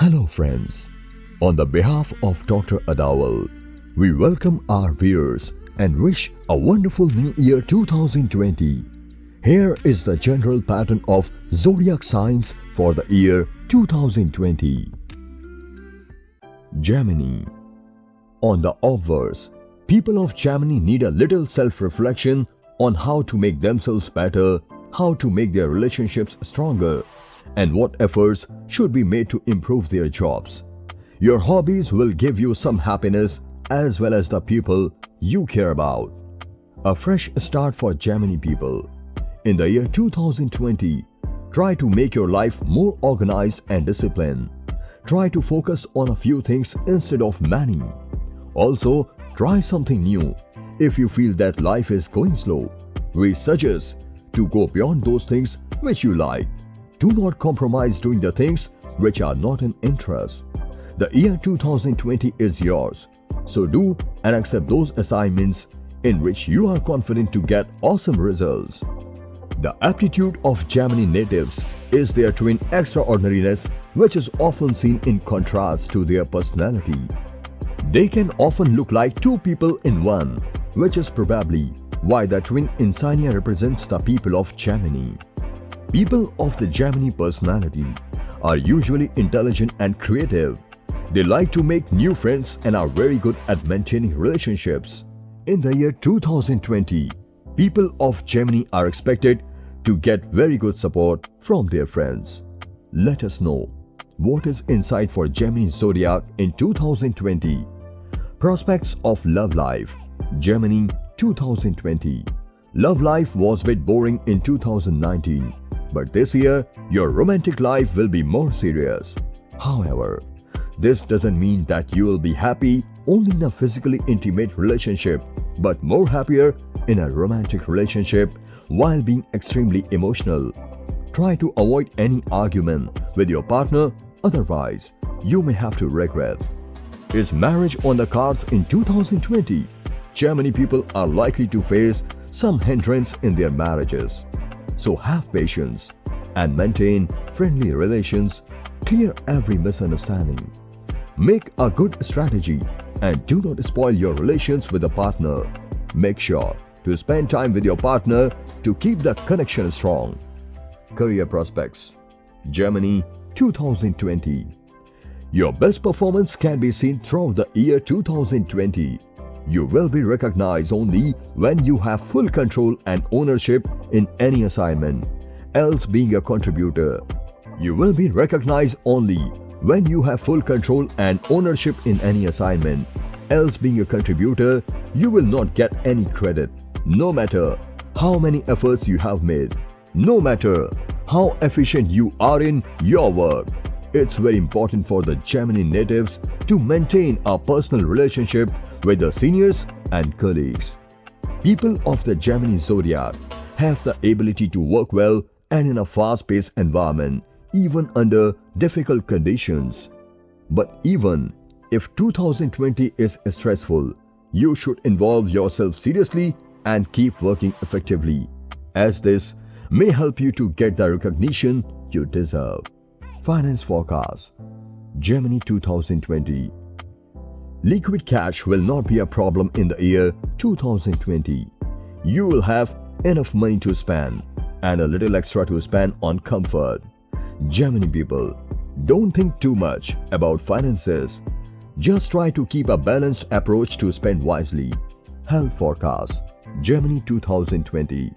Hello friends, on the behalf of Dr. Adawal, we welcome our viewers and wish a wonderful new year 2020. Here is the general pattern of zodiac signs for the year 2020. Gemini. On the obverse, people of Gemini need a little self-reflection on how to make themselves better, how to make their relationships stronger, and what efforts should be made to improve their jobs. Your hobbies will give you some happiness as well as the people you care about. A fresh start for Gemini people. In the year 2020, try to make your life more organized and disciplined. Try to focus on a few things instead of many. Also, try something new. If you feel that life is going slow, we suggest to go beyond those things which you like. Do not compromise doing the things which are not in interest. The year 2020 is yours, so do and accept those assignments in which you are confident to get awesome results. The aptitude of Gemini natives is their twin extraordinariness, which is often seen in contrast to their personality. They can often look like two people in one, which is probably why the twin insignia represents the people of Gemini. People of the Gemini personality are usually intelligent and creative. They like to make new friends and are very good at maintaining relationships. In the year 2020, people of Gemini are expected to get very good support from their friends. Let us know what is inside for Gemini zodiac in 2020. Prospects of love life. Gemini 2020. Love life was a bit boring in 2019. But this year, your romantic life will be more serious. However, this doesn't mean that you will be happy only in a physically intimate relationship, but more happier in a romantic relationship while being extremely emotional. Try to avoid any argument with your partner, otherwise you may have to regret. Is marriage on the cards in 2020? Gemini people are likely to face some hindrance in their marriages. So have patience and maintain friendly relations, clear every misunderstanding. Make a good strategy and do not spoil your relations with a partner. Make sure to spend time with your partner to keep the connection strong. Career prospects. Gemini 2020. Your best performance can be seen throughout the year 2020. You will be recognized only when you have full control and ownership in any assignment, else being a contributor. You will be recognized only when you have full control and ownership in any assignment, else being a contributor. You will not get any credit, no matter how many efforts you have made, no matter how efficient you are in your work. It's very important for the Gemini natives to maintain a personal relationship with the seniors and colleagues. People of the Gemini zodiac have the ability to work well and in a fast-paced environment, even under difficult conditions. But even if 2020 is stressful, you should involve yourself seriously and keep working effectively, as this may help you to get the recognition you deserve. Finance forecast. Gemini 2020. Liquid cash will not be a problem in the year 2020. You will have enough money to spend and a little extra to spend on comfort. Gemini people, don't think too much about finances. Just try to keep a balanced approach to spend wisely. Health forecast. Gemini 2020.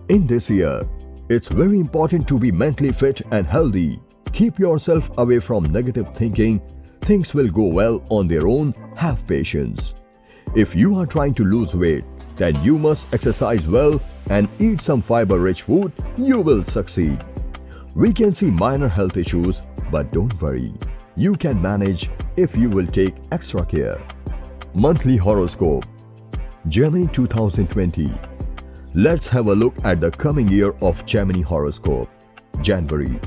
In this year, it's very important to be mentally fit and healthy. Keep yourself away from negative thinking. Things will go well on their own. Have patience. If you are trying to lose weight, then you must exercise well and eat some fiber-rich food. You will succeed. We can see minor health issues, but don't worry. You can manage if you will take extra care. Monthly horoscope. Gemini 2020. Let's have a look at the coming year of Gemini horoscope. January.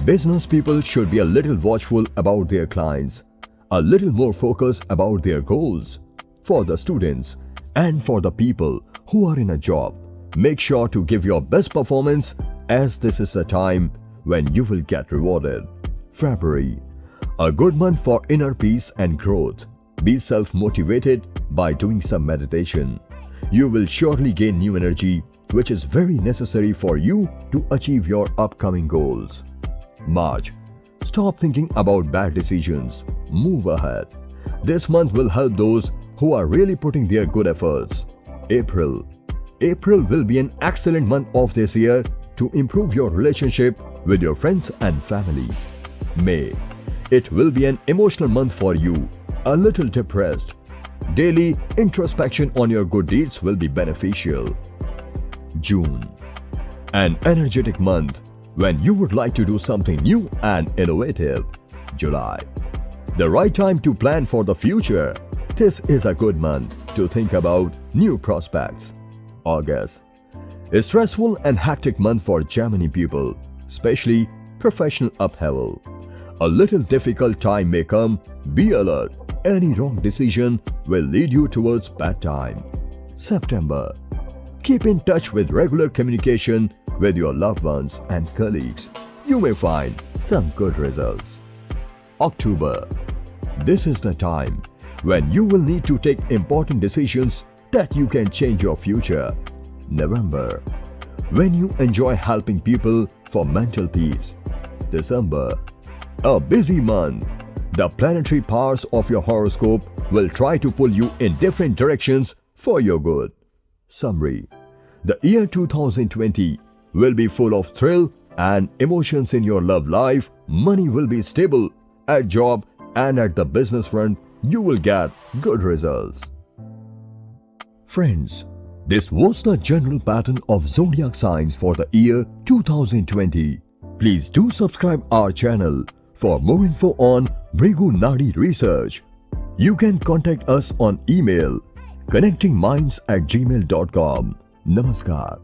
Business people should be a little watchful about their clients, a little more focused about their goals. For the students and for the people who are in a job, make sure to give your best performance, as this is a time when you will get rewarded. February. A good month for inner peace and growth. Be self-motivated by doing some meditation. You will surely gain new energy, which is very necessary for you to achieve your upcoming goals. March. Stop thinking about bad decisions. Move ahead. This month will help those who are really putting their good efforts. April. April will be an excellent month of this year to improve your relationship with your friends and family. May. It will be an emotional month for you, a little depressed. Daily introspection on your good deeds will be beneficial. June. An energetic month when you would like to do something new and innovative. July. The right time to plan for the future. This is a good month to think about new prospects. August. A stressful and hectic month for Gemini people, especially professional upheaval. A little difficult time may come. Be alert. Any wrong decision will lead you towards bad time. September. Keep in touch with regular communication with your loved ones and colleagues. You may find some good results. October. This is the time when you will need to take important decisions that you can change your future. November. When you enjoy helping people for mental peace. December. A busy month. The planetary powers of your horoscope will try to pull you in different directions for your good. Summary. The year 2020 will be full of thrill and emotions in your love life. Money will be stable at job, and at the business front, you will get good results. Friends, this was the general pattern of zodiac signs for the year 2020. Please do subscribe our channel for more info on Bhrigu Nadi research. You can contact us on email connectingminds@gmail.com. Namaskar.